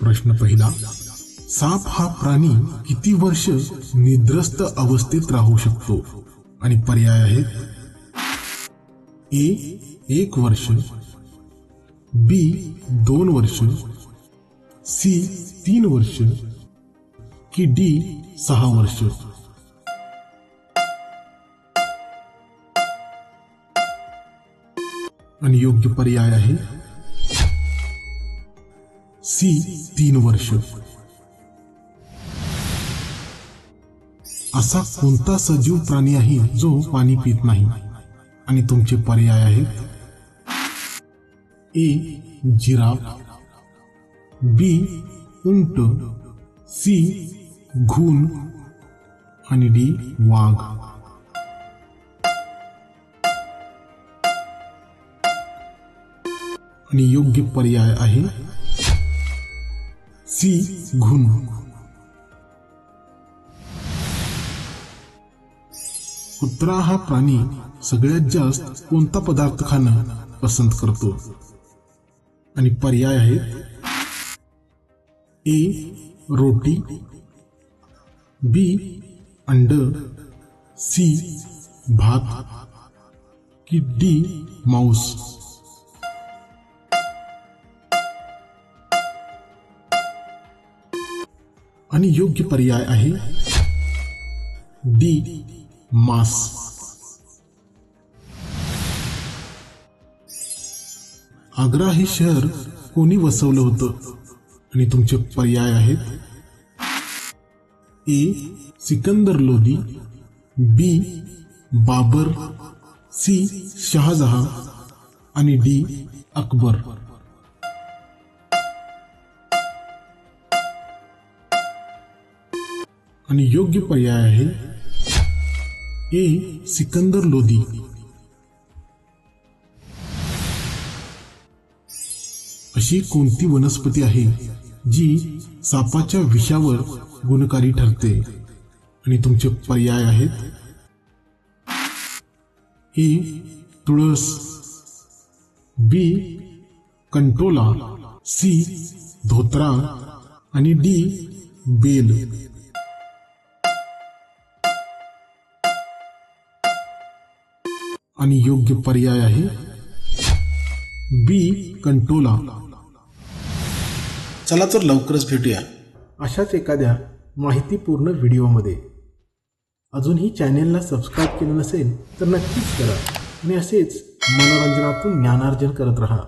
प्रश्न पहिला, साप हा प्राणी किती वर्ष निद्रस्त अवस्थेत राहू शकतो? आणि पर्याय आहेत ए 1 वर्ष, बी 2 वर्ष, सी 3 वर्ष की डी 6 वर्ष. आणि योग्य पर्याय आहे सी 3 वर्ष. असा कोणता सजीव प्राणी आहे जो पाणी पित नाही? आणि तुमचे पर्याय आहेत ए जिराफ, बी उंट, सी घून आणि डी वाघ. आणि योग्य पर्याय आहे सी घून. कुत्रा हा प्राणी सगळ्यात जास्त कोणता पदार्थ खाणं पसंत करतो? आणि पर्याय आहेत ए रोटी, बी अंड, सी भात की डी मांस. आणि योग्य पर्याय आहे डी मांस. आग्रा हे शहर कोणी वसवलं होतं? आणि तुमचे पर्याय आहेत ए सिकंदर लोदी, बी बाबर, सी शहाजहां आणि डी अकबर. आणि योग्य पर्याय आहे ए सिकंदर लोदी. अशी कोणती वनस्पती आहे जी सापाच्या विषावर गुणकारी ठरते? आणि तुमचे पर्याय आहेत ए तुळस, बी कंटोला, सी धोत्रा आणि डी बेल. आणि योग्य पर्याय आहे बी कंटोला. चला तर लवकरच भेटूया अशाच एखाद्या माहितीपूर्ण व्हिडिओमध्ये. अजूनही चॅनेलला सबस्क्राईब केलं नसेल तर नक्कीच करा आणि असेच मनोरंजनातून ज्ञानार्जन करत राहा.